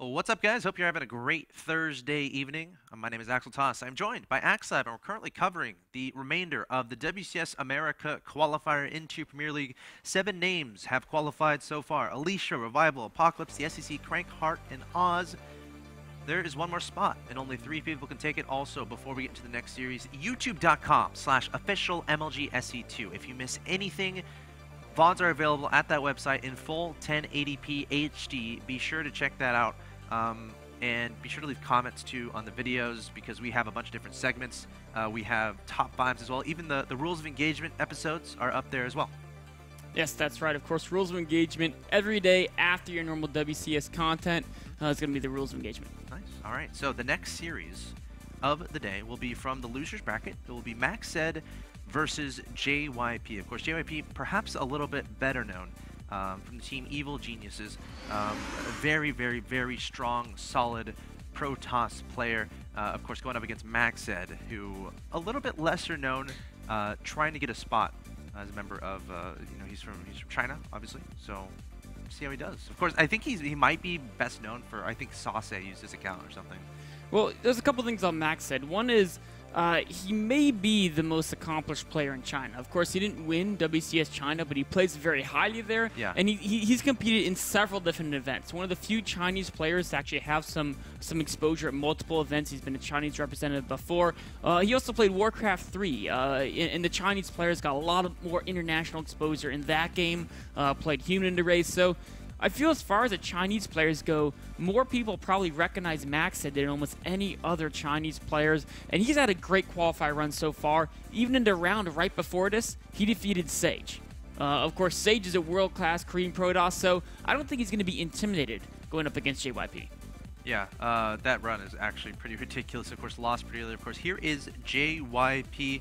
Well, what's up, guys? Hope you're having a great Thursday evening. My name is Axel Toss. I'm joined by Macsed, and we're currently covering the remainder of the WCS America qualifier into Premier League. 7 names have qualified so far: Alicia, Revival, Apocalypse, the SEC, Crank, Heart, and Oz. There is one more spot, and only 3 people can take it. Also, before we get into the next series, youtube.com/officialmlgse2. If you miss anything, VODs are available at that website in full 1080p HD. Be sure to check that out. And be sure to leave comments too on the videos, because we have a bunch of different segments. We have top 5s as well. Even the rules of engagement episodes are up there as well. Yes, that's right. Of course, rules of engagement every day after your normal WCS content is going to be the rules of engagement. Nice. All right. So the next series of the day will be from the losers bracket. It will be Macsed versus JYP. Of course, JYP perhaps a little bit better known from the team Evil Geniuses. A very, very, very strong, solid Protoss player. Of course, going up against Macsed, who a little bit lesser known, trying to get a spot as a member of, he's from China, obviously. So see how he does. Of course, I think he might be best known for, I think Sase used his account or something. Well, there's a couple things on Macsed. One is he may be the most accomplished player in China. Of course, he didn't win WCS China, but he plays very highly there. Yeah. And he's competed in several different events. One of the few Chinese players to actually have some exposure at multiple events. He's been a Chinese representative before. He also played Warcraft 3. And the Chinese players got a lot of more international exposure in that game. Played Human in the Race. So I feel as far as the Chinese players go, more people probably recognize Macsed than almost any other Chinese players, and he's had a great qualifier run so far. Even in the round right before this, he defeated Sage. Of course, Sage is a world-class Korean Protoss, so I don't think he's going to be intimidated going up against JYP. Yeah, that run is actually pretty ridiculous. Of course, lost pretty early. Of course, here is JYP.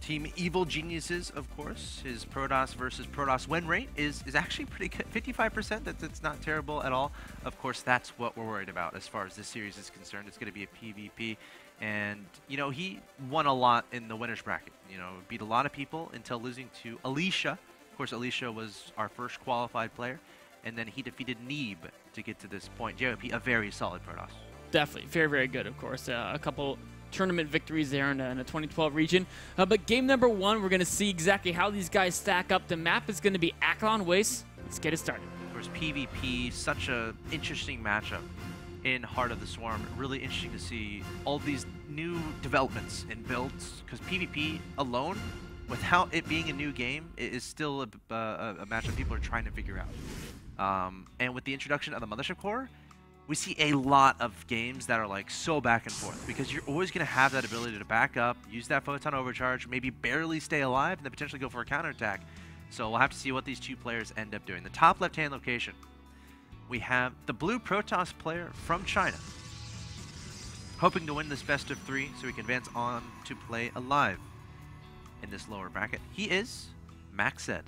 Team Evil Geniuses, of course. His Protoss versus Protoss win rate is actually pretty good. 55%. That's not terrible at all. Of course, that's what we're worried about as far as this series is concerned. It's going to be a PvP. And, he won a lot in the winner's bracket. Beat a lot of people until losing to Alicia. Of course, Alicia was our first qualified player. And then he defeated Neeb to get to this point. JYP, a very solid Protoss. Definitely. Very, very good, of course. A couple tournament victories there in the 2012 region. But game number 1, we're going to see exactly how these guys stack up. The map is going to be Acheron Waste. Let's get it started. Of course, PvP, such a interesting matchup in Heart of the Swarm. Really interesting to see all these new developments and builds, because PvP alone, without it being a new game, it is still a matchup people are trying to figure out. And with the introduction of the Mothership Core, we see a lot of games that are like so back and forth, because you're always going to have that ability to back up, use that photon overcharge, maybe barely stay alive, and then potentially go for a counterattack. So we'll have to see what these two players end up doing. The top left-hand location, we have the blue Protoss player from China, hoping to win this best of 3 so he can advance on to play alive in this lower bracket. He is Macsed.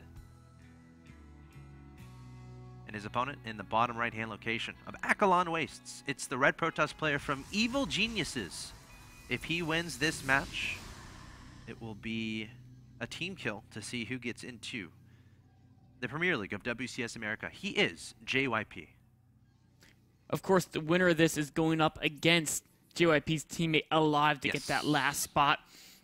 And his opponent in the bottom right-hand location of Acheron Wastes. It's the red Protoss player from Evil Geniuses. If he wins this match, it will be a team kill to see who gets into the Premier League of WCS America. He is JYP. Of course, the winner of this is going up against JYP's teammate Alive to get that last spot.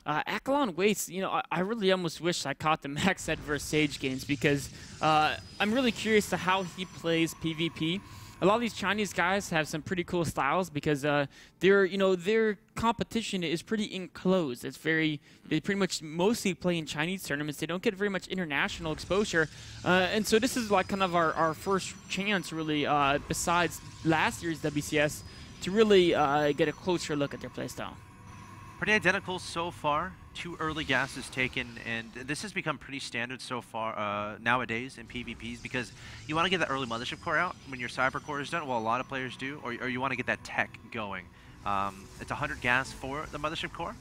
Acheron Waste, I really almost wish I caught the Macsed versus Sage games, because I'm really curious to how he plays PvP. A lot of these Chinese guys have some pretty cool styles, because their competition is pretty enclosed. They pretty much mostly play in Chinese tournaments. They don't get very much international exposure, and so this is like kind of our first chance, really, besides last year's WCS, to really get a closer look at their playstyle. Pretty identical so far. 2 early gases taken, and this has become pretty standard so far nowadays in PvPs, because you want to get that early Mothership Core out when your Cyber Core is done. Well, a lot of players do, or you want to get that tech going. It's 100 gas for the Mothership Core,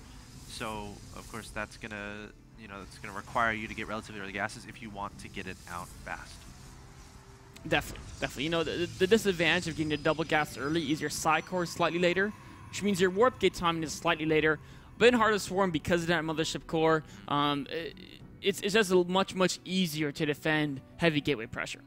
so of course that's gonna, it's gonna require you to get relatively early gases if you want to get it out fast. Definitely. The disadvantage of getting a double gas early is your side core slightly later, which means your warp gate timing is slightly later. But in Heart of Swarm, because of that Mothership Core, it's just much easier to defend heavy gateway pressure.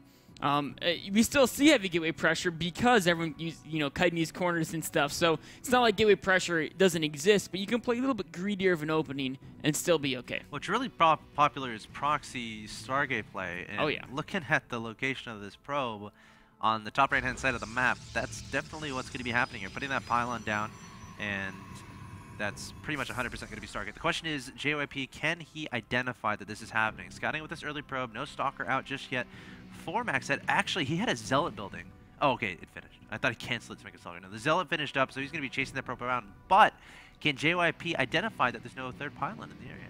We still see heavy gateway pressure because everyone, kiting these corners and stuff. So it's not like gateway pressure doesn't exist, but you can play a little bit greedier of an opening and still be okay. What's really popular is proxy Stargate play. And oh yeah. Looking at the location of this probe on the top right-hand side of the map, that's definitely what's going to be happening here. Putting that pylon down, and that's pretty much 100% going to be Stargate. The question is, JYP, can he identify that this is happening? Scouting with this early probe, no Stalker out just yet. For Macsed, actually, he had a Zealot building. Oh, okay, it finished. I thought he canceled it to make a Stalker. No, the Zealot finished up, so he's going to be chasing that probe around. But can JYP identify that there's no third pylon in the area?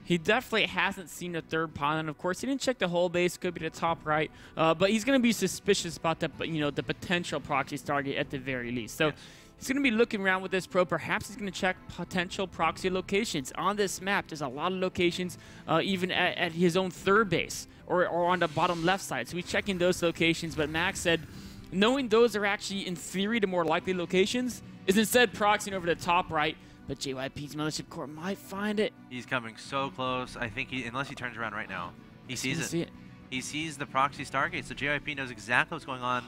He definitely hasn't seen a third pylon. Of course, he didn't check the whole base. Could be the top right, but he's going to be suspicious about the potential proxy Stargate at the very least. So. Yes. He's going to be looking around with this probe. Perhaps he's going to check potential proxy locations. On this map, there's a lot of locations, even at his own third base or on the bottom left side. So he's checking those locations. But Max said, knowing those are actually, in theory, the more likely locations, is instead proxying over the top right. But JYP's Mothership Core might find it. He's coming so close. I think unless he turns around right now, he sees it. He sees the proxy Stargate, so JYP knows exactly what's going on.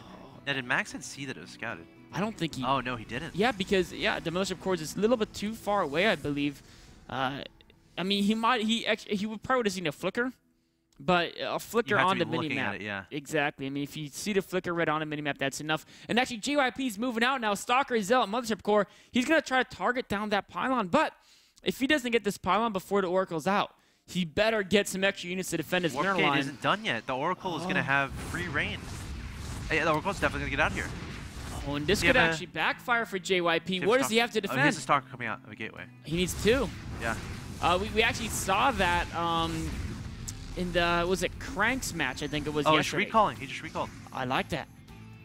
Now, did Macsed see that it was scouted? I don't think he... Oh, no, he didn't. Yeah, because, the Mothership Core is a little bit too far away, I believe. I mean, he would probably would have seen a flicker, but a flicker on the minimap. Yeah. Exactly. I mean, if you see the flicker red on the minimap, that's enough. And actually, JYP's moving out now. Stalker, Zealot, Mothership Core. He's going to try to target down that pylon, but if he doesn't get this pylon before the Oracle's out, he better get some extra units to defend his mineral line. Warp Gate isn't done yet. The Oracle is going to have free reign. Yeah, the Oracle's definitely going to get out of here. Oh, and this could actually backfire for JYP. What does he have to defend? Oh, he has a Stalker coming out of a gateway. He needs two. Yeah. We actually saw that in the, was it Crank's match, I think it was yesterday. Oh, he's recalling. He just recalled. I like that.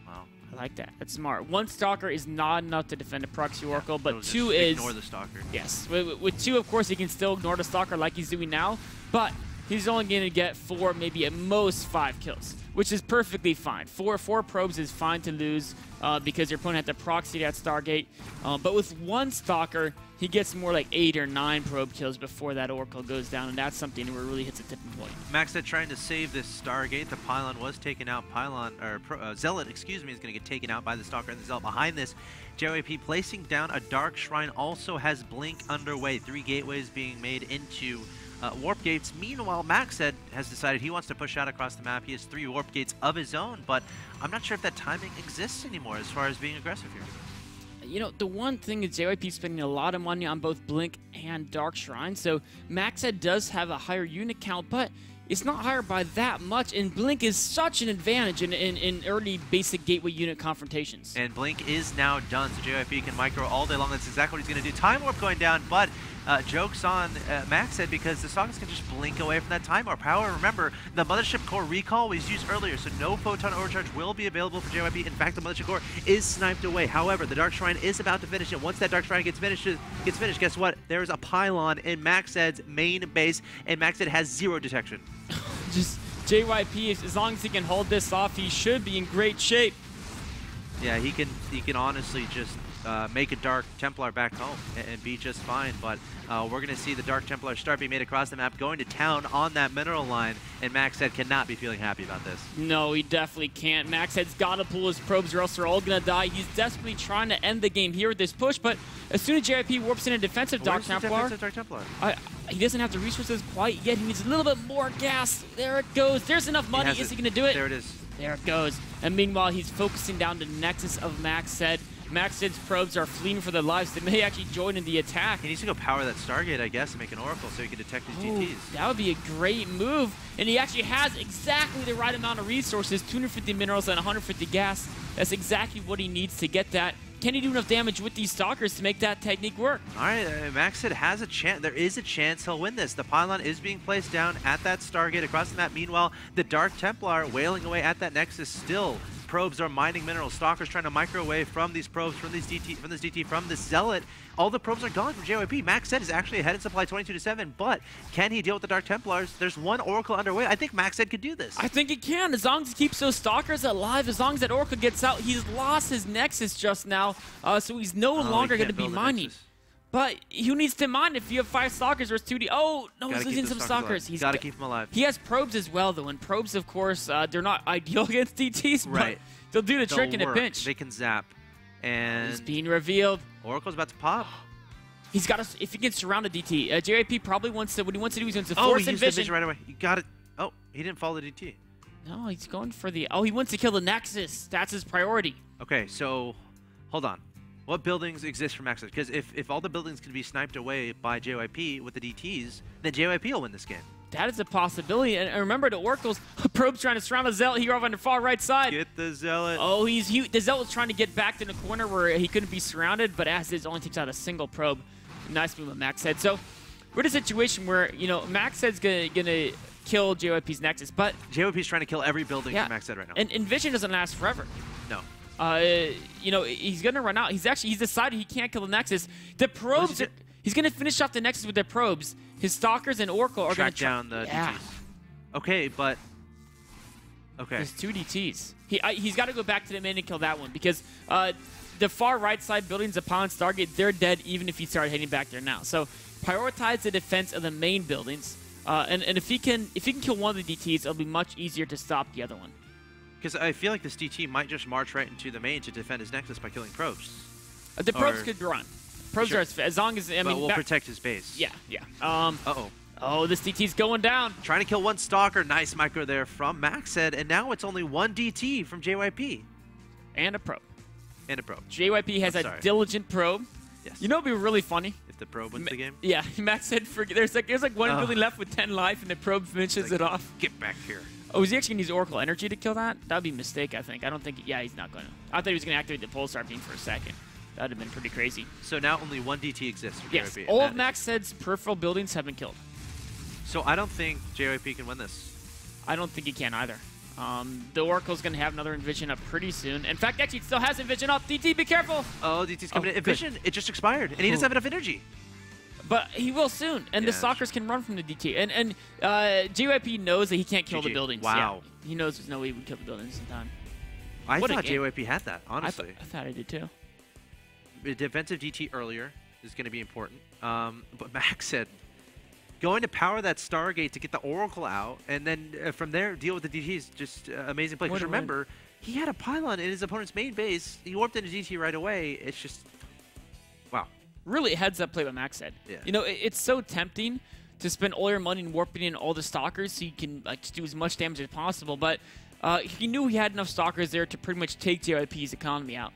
Wow. I like that. That's smart. One Stalker is not enough to defend a proxy Oracle, but two just is... ignore the Stalker. Yes. With two, of course, he can still ignore the Stalker like he's doing now, but he's only going to get 4, maybe at most 5 kills, which is perfectly fine. Four probes is fine to lose because your opponent had to proxy that Stargate. But with one Stalker, he gets more like 8 or 9 probe kills before that Oracle goes down, and that's something where it really hits a tipping point. Macsed trying to save this Stargate. The pylon was taken out. Zealot, excuse me, is going to get taken out by the Stalker and the Zealot. Behind this, JYP placing down a Dark Shrine also has Blink underway. 3 gateways being made into warp gates. Meanwhile, Macsed has decided he wants to push out across the map. He has 3 warp gates of his own, but I'm not sure if that timing exists anymore as far as being aggressive here. You know, the one thing is JYP spending a lot of money on both Blink and Dark Shrine, so Macsed does have a higher unit count, but it's not higher by that much, and Blink is such an advantage in early basic gateway unit confrontations. And Blink is now done, so JYP can micro all day long. That's exactly what he's going to do. Time Warp going down, but joke's on Macsed because the Stalkers can just blink away from that Time Warp. However, remember, the Mothership Core recall was used earlier, so no Photon Overcharge will be available for JYP. In fact, the Mothership Core is sniped away. However, the Dark Shrine is about to finish, and once that Dark Shrine gets finished, guess what? There's a pylon in Macsed's main base, and Macsed has 0 detection. Just JYP, as long as he can hold this off, he should be in great shape. Yeah, he can honestly just make a Dark Templar back home and be just fine, but we're going to see the Dark Templar start being made across the map, going to town on that mineral line, and Macsed cannot be feeling happy about this. No, he definitely can't. Macsed's got to pull his probes or else they're all going to die. He's desperately trying to end the game here with this push, but as soon as JYP warps in a defensive Dark Templar, he doesn't have the resources quite yet. He needs a little bit more gas. There it goes. There's enough money. Is he going to do it? There it is. There it goes. And meanwhile, he's focusing down the nexus of Macsed. Macsed's probes are fleeing for their lives. They may actually join in the attack. He needs to go power that Stargate, I guess, and make an Oracle so he can detect his GTs. That would be a great move. And he actually has exactly the right amount of resources, 250 minerals and 150 gas. That's exactly what he needs to get that. Can he do enough damage with these Stalkers to make that technique work? All right, Macsed has a chance. There is a chance he'll win this. The pylon is being placed down at that Stargate across the map. Meanwhile, the Dark Templar wailing away at that Nexus still. Probes are mining minerals. Stalkers trying to microwave from these probes, from this DT, from this Zealot. All the probes are gone from JYP. Macsed is actually ahead in supply 22-7, but can he deal with the Dark Templars? There's one Oracle underway. I think Macsed could do this. I think he can, as long as he keeps those Stalkers alive, as long as that Oracle gets out. He's lost his Nexus just now, so he's no longer going to be mining. But who needs to mind if you have 5 Stalkers versus 2D? Oh, no, he's losing some Stalkers. He's got to keep him alive. He has probes as well, though, and probes, of course, they're not ideal against DTs, right. but they'll do the trick in a pinch. They can zap. And he's being revealed. Oracle's about to pop. He's got to, if he can surround a DT. JYP probably wants to, what he wants to do is he wants to force he and used the vision right away. You got it. Oh, he didn't follow the DT. No, he's going for the, he wants to kill the Nexus. That's his priority. Okay, so hold on. What buildings exist for Macsed? Because if all the buildings can be sniped away by JYP with the DTs, then JYP will win this game. That is a possibility. And remember, the Oracle's probe's trying to surround the Zealot here over on the far right side. Get the Zealot. Oh, the Zealot was trying to get back in the corner where he couldn't be surrounded, but as is, only takes out a single probe. Nice move with Macsed. So we're in a situation where, you know, Macsed's gonna kill JYP's Nexus, but JYP's trying to kill every building from Macsed right now. And Vision doesn't last forever. No. You know, he's gonna run out. He's decided he can't kill the Nexus. The probes, he's gonna finish off the Nexus with their probes. His Stalkers and Oracle are gonna track down the DTs. Okay, but there's 2 DTs. He's got to go back to the main and kill that one because the far right side buildings upon Stargate, they're dead even if he started heading back there now. So prioritize the defense of the main buildings, and if he can kill one of the DTs, it'll be much easier to stop the other one. Because I feel like this DT might just march right into the main to defend his Nexus by killing probes. The probes could run. Probes are as long as but we'll protect his base. Yeah. Uh-oh. Oh, this DT's going down. Trying to kill one Stalker. Nice micro there from Macsed, and now it's only 1 DT from JYP. And a probe. And a probe. JYP has a diligent probe. Yes. You know what would be really funny? If the probe wins the game? Yeah, Macsed, there's like one building left with 10 life, and the probe finishes it off. Get back here. Oh, is he actually going to use Oracle Energy to kill that? That would be a mistake, I think. I don't think... Yeah, he's not going to. I thought he was going to activate the Pulsar Beam for a second. That would have been pretty crazy. So now only 1 DT exists for yes, JYP. all of Macsed's peripheral buildings have been killed. So I don't think JYP can win this. I don't think he can either. The Oracle's going to have another Envision up pretty soon. In fact, actually, it still has Envision up. DT, be careful! Oh, DT's coming in. Envision, it just expired, and he doesn't have enough energy. But he will soon, and the Stalkers can run from the DT. And JYP knows that he can't kill the buildings. Wow. Yeah, he knows there's no way he would kill the buildings in time. I thought JYP had that, honestly. I thought I did too. The defensive DT earlier is going to be important. But Macsed going to power that Stargate to get the Oracle out, and then from there deal with the DTs. Just amazing play. Because remember, he had a pylon in his opponent's main base. He warped into DT right away. It's just, wow. Really a heads-up play by Macsed. Yeah. You know, it's so tempting to spend all your money in warping in all the Stalkers so you can like just do as much damage as possible, but he knew he had enough Stalkers there to pretty much take JYP's economy out.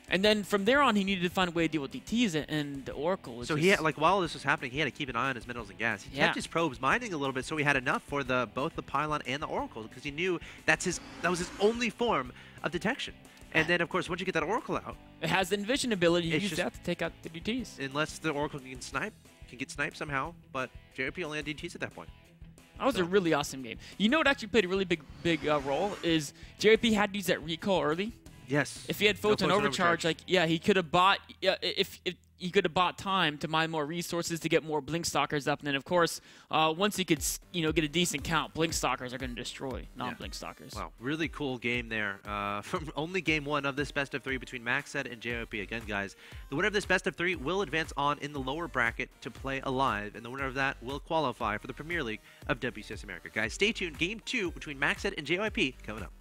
And then from there on, he needed to find a way to deal with DTs and the Oracle. So he had, like, while this was happening, he had to keep an eye on his minerals and gas. He kept his probes mining a little bit, so he had enough for both the pylon and the Oracle, because he knew that was his only form of detection. And then, of course, once you get that Oracle out, it has the Envision ability to use that to take out the DTs. Unless the Oracle can get sniped somehow, but JYP only had DTs at that point. That was a really awesome game. You know what actually played a really big role is JYP had to use that recall early. Yes. If he had Photon Overcharge, like, yeah, he could have bought, if he could have bought time to mine more resources to get more Blink Stalkers up. And then, of course, once he could, get a decent count, Blink Stalkers are going to destroy non-Blink Stalkers. Wow, really cool game there. From only game 1 of this best of 3 between Macsed and JYP. Again, guys, the winner of this best of 3 will advance on in the lower bracket to play alive, and the winner of that will qualify for the Premier League of WCS America. Guys, stay tuned. Game 2 between Macsed and JYP coming up.